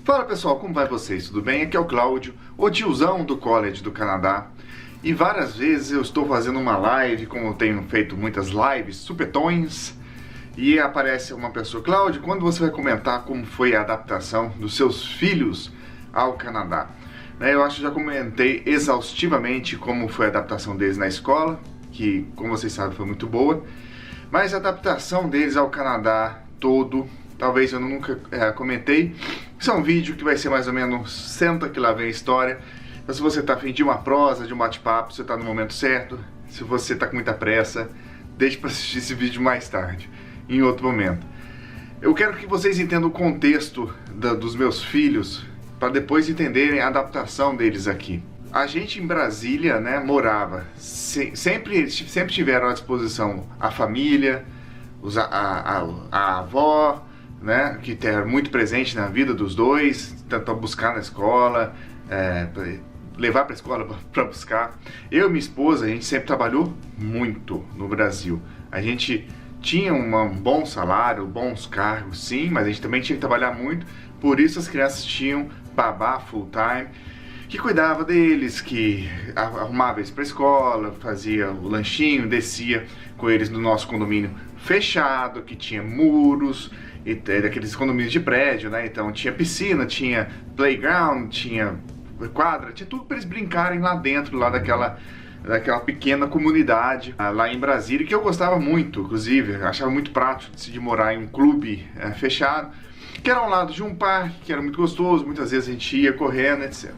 Fala pessoal, como vai vocês? Tudo bem? Aqui é o Cláudio, o tiozão do College do Canadá. E várias vezes eu estou fazendo uma live, como eu tenho feito muitas lives, supetões, e aparece uma pessoa: Cláudio, quando você vai comentar como foi a adaptação dos seus filhos ao Canadá? Eu acho que já comentei exaustivamente como foi a adaptação deles na escola, que, como vocês sabem, foi muito boa. Mas a adaptação deles ao Canadá todo, talvez eu nunca comentei. Isso é um vídeo que vai ser mais ou menos senta que lá vem a história. Então, se você está afim de uma prosa, de um bate-papo, você está no momento certo. Se você está com muita pressa, deixe para assistir esse vídeo mais tarde, em outro momento. Eu quero que vocês entendam o contexto dos meus filhos, para depois entenderem a adaptação deles aqui. A gente em Brasília, morava, sempre tiveram à disposição a família, a avó, que era muito presente na vida dos dois, tanto buscar na escola, levar para a escola para buscar. Eu e minha esposa, a gente sempre trabalhou muito no Brasil. A gente tinha um bom salário, bons cargos, sim, mas a gente também tinha que trabalhar muito. Por isso as crianças tinham babá full time, que cuidava deles, que arrumava eles para a escola, fazia o lanchinho, descia com eles no nosso condomínio fechado, que tinha muros, e daqueles condomínios de prédio, então tinha piscina, tinha playground, tinha quadra, tinha tudo para eles brincarem lá dentro, lá daquela pequena comunidade lá em Brasília, que eu gostava muito, inclusive, achava muito prático de morar em um clube fechado, que era ao lado de um parque, que era muito gostoso. Muitas vezes a gente ia correndo, etc.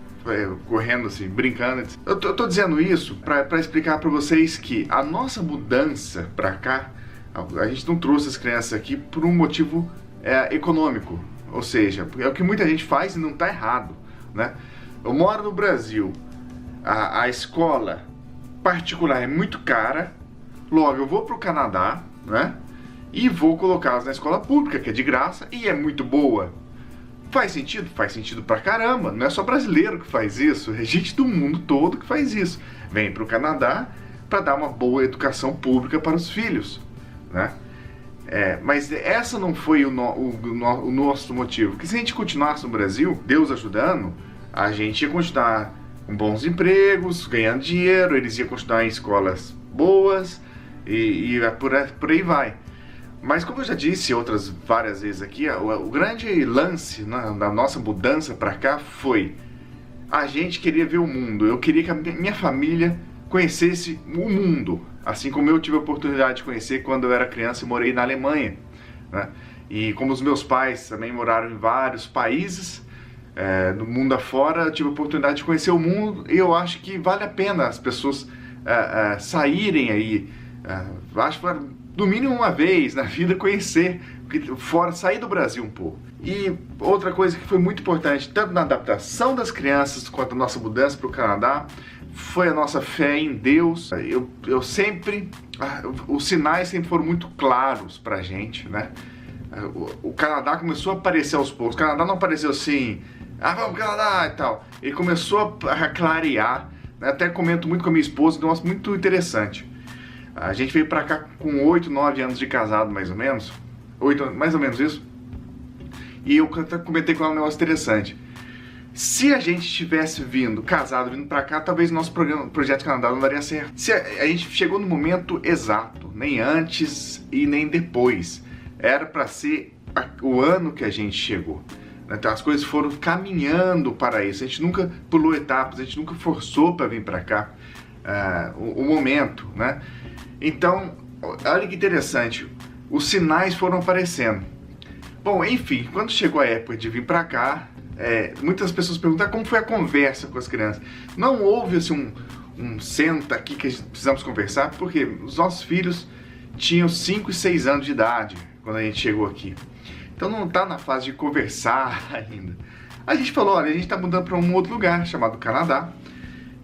Correndo assim, brincando, etc. Eu tô dizendo isso para explicar para vocês que a nossa mudança para cá, a gente não trouxe as crianças aqui por um motivo econômico, ou seja, é o que muita gente faz e não tá errado, Eu moro no Brasil, a escola particular é muito cara, logo eu vou pro Canadá, e vou colocá-los na escola pública, que é de graça e é muito boa. Faz sentido? Faz sentido pra caramba. Não é só brasileiro que faz isso, é gente do mundo todo que faz isso. Vem pro Canadá para dar uma boa educação pública para os filhos, mas essa não foi o nosso motivo. Porque se a gente continuasse no Brasil, Deus ajudando, a gente ia continuar com bons empregos, ganhando dinheiro, eles iam continuar em escolas boas e por aí vai. Mas como eu já disse várias vezes aqui, o grande lance da nossa mudança para cá foi: a gente queria ver o mundo. Eu queria que a minha família conhecesse o mundo, assim como eu tive a oportunidade de conhecer quando eu era criança e morei na Alemanha, E como os meus pais também moraram em vários países no mundo afora, eu tive a oportunidade de conhecer o mundo. E eu acho que vale a pena as pessoas saírem aí, acho que no mínimo uma vez na vida, conhecer fora, sair do Brasil um pouco. E outra coisa que foi muito importante, tanto na adaptação das crianças quanto na nossa mudança para o Canadá, foi a nossa fé em Deus. Eu sempre, os sinais sempre foram muito claros pra gente, O Canadá começou a aparecer aos poucos. O Canadá não apareceu assim, vamos pro Canadá e tal. Ele começou a clarear, Até comento muito com a minha esposa, um negócio muito interessante. A gente veio pra cá com 8, 9 anos de casado, mais ou menos. Mais ou menos isso. E eu comentei com ela um negócio interessante. Se a gente tivesse vindo pra cá, talvez o nosso projeto Canadá não daria certo. A gente chegou no momento exato, nem antes e nem depois. Era pra ser o ano que a gente chegou. Então as coisas foram caminhando para isso. A gente nunca pulou etapas, a gente nunca forçou para vir para cá o momento, Então, olha que interessante, os sinais foram aparecendo. Bom, enfim, quando chegou a época de vir para cá, muitas pessoas perguntam como foi a conversa com as crianças. Não houve assim um senta aqui que precisamos conversar, porque os nossos filhos tinham 5 e 6 anos de idade quando a gente chegou aqui. Então não está na fase de conversar ainda. A gente falou: olha, a gente está mudando para um outro lugar chamado Canadá,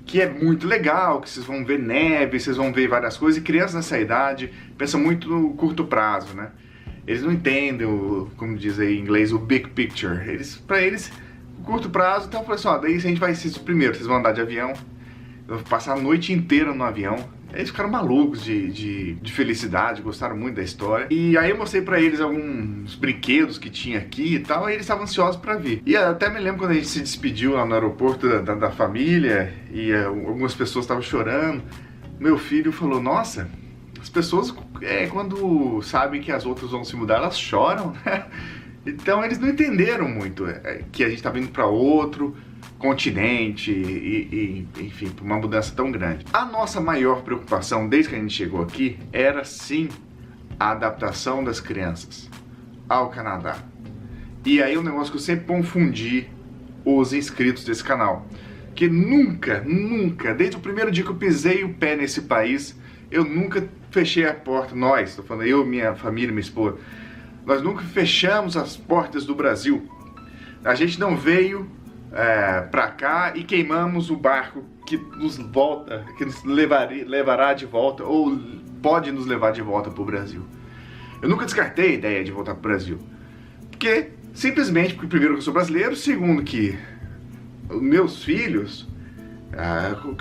que é muito legal, que vocês vão ver neve, vocês vão ver várias coisas, e crianças nessa idade pensam muito no curto prazo, Eles não entendem, como diz aí em inglês, o big picture. Para eles, o curto prazo, então eu falei assim: daí a gente vai ser os primeiros, vocês vão andar de avião, vão passar a noite inteira no avião, Eles ficaram malucos de felicidade, gostaram muito da história. E aí eu mostrei pra eles alguns brinquedos que tinha aqui e tal, e eles estavam ansiosos pra vir. E até me lembro quando a gente se despediu lá no aeroporto da família, e algumas pessoas estavam chorando. Meu filho falou, nossa, as pessoas quando sabem que as outras vão se mudar, elas choram, né? Então eles não entenderam muito que a gente estava indo para outro continente e enfim, para uma mudança tão grande. A nossa maior preocupação desde que a gente chegou aqui era sim a adaptação das crianças ao Canadá. E aí um negócio que eu sempre confundi os inscritos desse canal, que nunca, desde o primeiro dia que eu pisei o pé nesse país, eu nunca fechei a porta, tô falando eu, minha família, minha esposa, nós nunca fechamos as portas do Brasil. A gente não veio pra cá e queimamos o barco que nos levará de volta, ou pode nos levar de volta para o Brasil. Eu nunca descartei a ideia de voltar para o Brasil. Simplesmente porque, primeiro, que eu sou brasileiro, segundo, que os meus filhos,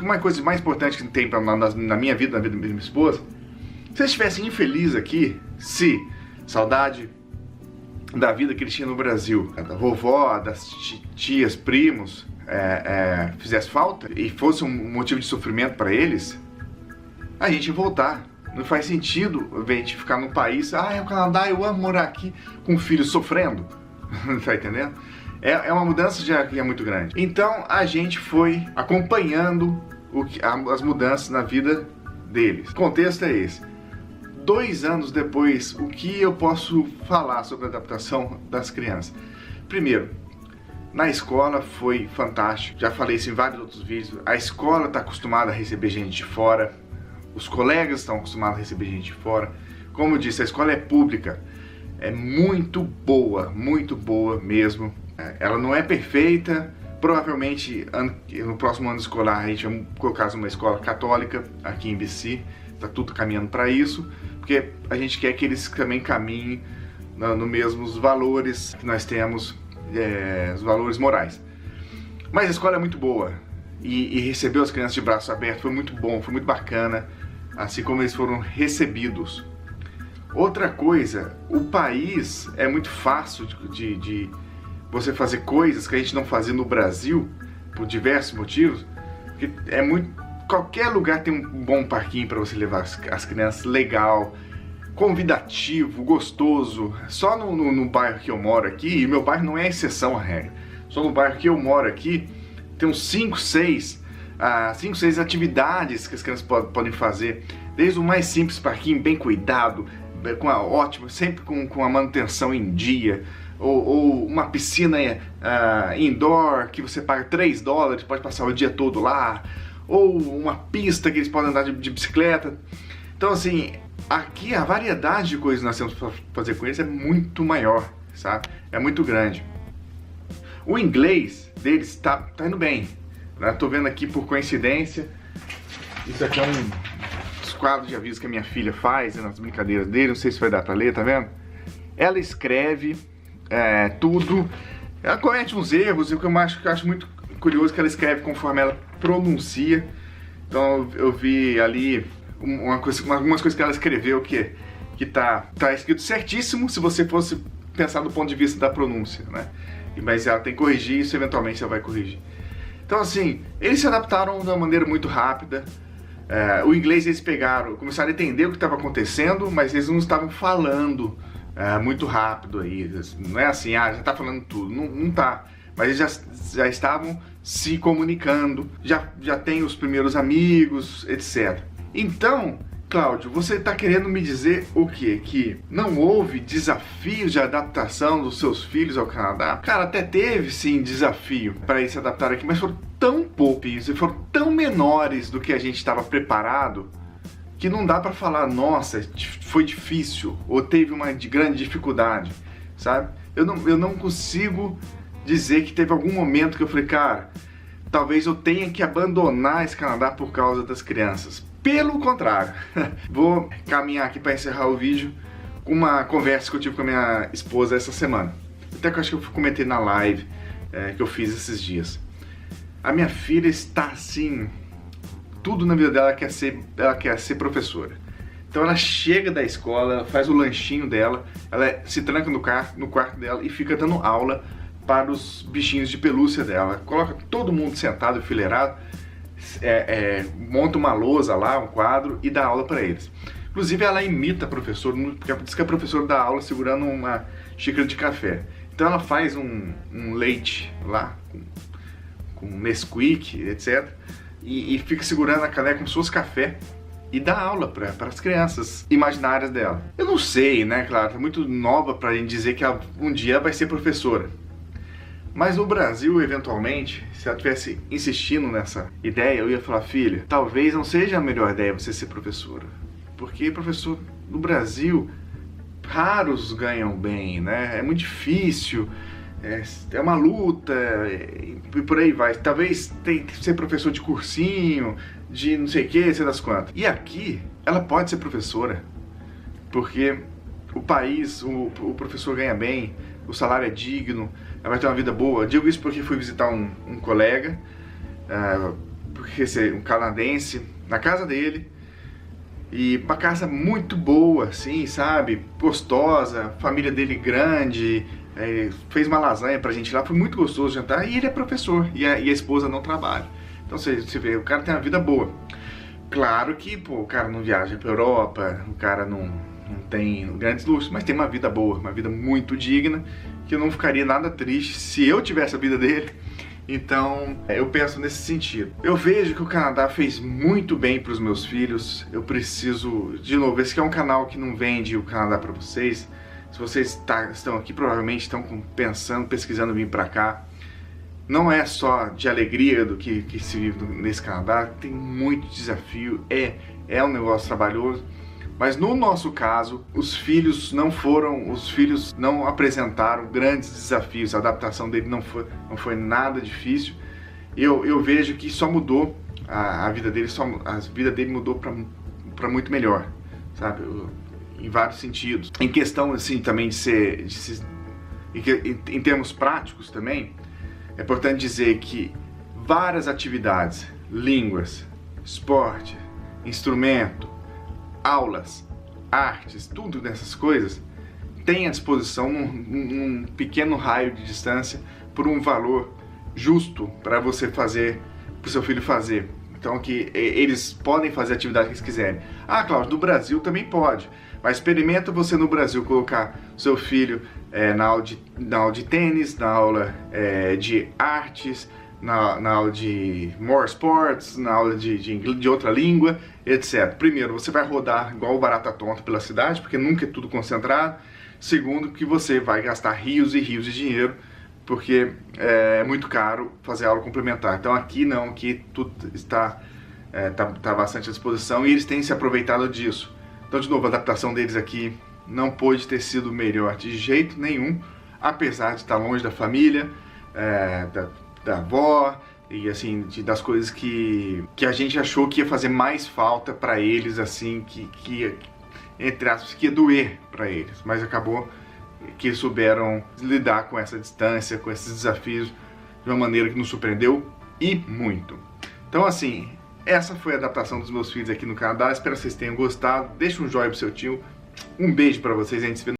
uma coisa mais importante que tem na minha vida, na vida da minha esposa, se eles estivessem infelizes aqui, se saudade da vida que eles tinham no Brasil, da vovó, das tias, primos, fizesse falta e fosse um motivo de sofrimento para eles, a gente ia voltar. Não faz sentido a gente ficar num país, é o Canadá, eu amo morar aqui, com filhos sofrendo. Tá entendendo? É uma mudança que é muito grande. Então a gente foi acompanhando as mudanças na vida deles. O contexto é esse. 2 anos depois, o que eu posso falar sobre a adaptação das crianças? Primeiro, na escola foi fantástico. Já falei isso em vários outros vídeos. A escola está acostumada a receber gente de fora. Os colegas estão acostumados a receber gente de fora. Como eu disse, a escola é pública. É muito boa mesmo. Ela não é perfeita. Provavelmente no próximo ano escolar a gente vai colocar uma escola católica aqui em BC. Está tudo caminhando para isso, porque a gente quer que eles também caminhem nos mesmos valores que nós temos, os valores morais. Mas a escola é muito boa e receber as crianças de braços abertos foi muito bom, foi muito bacana, assim como eles foram recebidos. Outra coisa, o país é muito fácil de você fazer coisas que a gente não fazia no Brasil, por diversos motivos, porque qualquer lugar tem um bom parquinho para você levar as crianças, legal, convidativo, gostoso. Só no bairro que eu moro aqui, e meu bairro não é exceção à regra, só no bairro que eu moro aqui, tem uns 5, 6 atividades que as crianças podem fazer, desde o mais simples parquinho, bem cuidado, sempre com a manutenção em dia, ou uma piscina indoor que você paga $3, pode passar o dia todo lá, ou uma pista que eles podem andar de bicicleta. Então assim, aqui a variedade de coisas que nós temos para fazer com eles é muito maior, sabe? É muito grande. O inglês deles tá indo bem, né? Tô vendo aqui por coincidência, isso aqui é dos quadros de aviso que a minha filha faz nas brincadeiras dele, não sei se vai dar para ler, tá vendo? Ela escreve tudo, ela comete uns erros, e o que eu acho muito curioso é que ela escreve conforme ela pronuncia. Então eu vi ali algumas coisas que ela escreveu que tá escrito certíssimo se você fosse pensar do ponto de vista da pronúncia, né? Mas ela tem que corrigir isso, eventualmente ela vai corrigir. Então assim, eles se adaptaram de uma maneira muito rápida. O inglês eles começaram a entender o que estava acontecendo, mas eles não estavam falando muito rápido aí. Não é assim, já tá falando tudo, não tá. Mas eles já estavam se comunicando, já tem os primeiros amigos, etc. Então, Cláudio, você está querendo me dizer o quê? Que não houve desafios de adaptação dos seus filhos ao Canadá? Cara, até teve sim desafio para eles se adaptarem aqui, mas foram tão poucos e foram tão menores do que a gente estava preparado, que não dá para falar, nossa, foi difícil, ou teve uma grande dificuldade, sabe? Eu não consigo dizer que teve algum momento que eu falei, cara, talvez eu tenha que abandonar esse Canadá por causa das crianças. Pelo contrário, vou caminhar aqui para encerrar o vídeo com uma conversa que eu tive com a minha esposa essa semana. Até que eu acho que eu comentei na live que eu fiz esses dias. A minha filha está assim, tudo na vida dela ela quer ser professora. Então ela chega da escola, ela faz o lanchinho dela, ela se tranca no quarto dela e fica dando aula para os bichinhos de pelúcia dela. Coloca todo mundo sentado, enfileirado, monta uma lousa lá, um quadro e dá aula para eles. Inclusive ela imita a professora, porque diz que a professora dá aula segurando uma xícara de café. Então ela faz um leite lá, com Nesquik, etc. E fica segurando a caneca como se fosse café e dá aula para as crianças imaginárias dela. Eu não sei, né, claro, é muito nova para a gente dizer que um dia ela vai ser professora. Mas no Brasil, eventualmente, se ela estivesse insistindo nessa ideia, eu ia falar, filha, talvez não seja a melhor ideia você ser professora. Porque professor no Brasil, raros ganham bem, né? É muito difícil, é uma luta e por aí vai. Talvez tenha que ser professor de cursinho, de não sei o que, sei das quantas. E aqui, ela pode ser professora, porque o país, o professor ganha bem, o salário é digno, ela vai ter uma vida boa. Digo isso porque fui visitar um colega, porque um canadense, na casa dele, e uma casa muito boa, assim, sabe, gostosa, família dele grande, fez uma lasanha pra gente lá, foi muito gostoso jantar, e ele é professor, e a esposa não trabalha. Então você vê, o cara tem uma vida boa. Claro que, pô, o cara não viaja pra Europa, o cara não tem grandes luxos, mas tem uma vida boa, uma vida muito digna, que eu não ficaria nada triste se eu tivesse a vida dele. Então, eu penso nesse sentido. Eu vejo que o Canadá fez muito bem para os meus filhos. Eu preciso, de novo, esse aqui é um canal que não vende o Canadá para vocês. Se vocês estão aqui, provavelmente estão pensando, pesquisando vir para cá. Não é só de alegria do que se vive nesse Canadá, tem muito desafio, é um negócio trabalhoso. Mas no nosso caso, os filhos não apresentaram grandes desafios, a adaptação dele não foi nada difícil. Eu vejo que só mudou a vida dele, a vida dele mudou para muito melhor, sabe? Em vários sentidos. Em questão assim também em termos práticos também, é importante dizer que várias atividades, línguas, esporte, instrumento, aulas, artes, tudo dessas coisas tem à disposição num pequeno raio de distância por um valor justo para você fazer, para o seu filho fazer. Então que eles podem fazer a atividade que eles quiserem. Ah, Cláudio, no Brasil também pode, mas experimenta você no Brasil colocar seu filho na aula de tênis, na aula de artes, na aula de more sports, na aula de outra língua, etc. Primeiro, você vai rodar igual barata tonta pela cidade, porque nunca é tudo concentrado. Segundo, que você vai gastar rios e rios de dinheiro, porque é muito caro fazer aula complementar. Então aqui não, aqui tudo está bastante à disposição e eles têm se aproveitado disso. Então, de novo, a adaptação deles aqui não pôde ter sido melhor de jeito nenhum, apesar de estar longe da família, da avó e assim, das coisas que a gente achou que ia fazer mais falta para eles, assim, que entre aspas, que ia doer para eles, mas acabou que eles souberam lidar com essa distância, com esses desafios de uma maneira que nos surpreendeu e muito. Então assim, essa foi a adaptação dos meus filhos aqui no Canadá. Espero que vocês tenham gostado. Deixa um joinha pro seu tio, um beijo para vocês, a gente se vê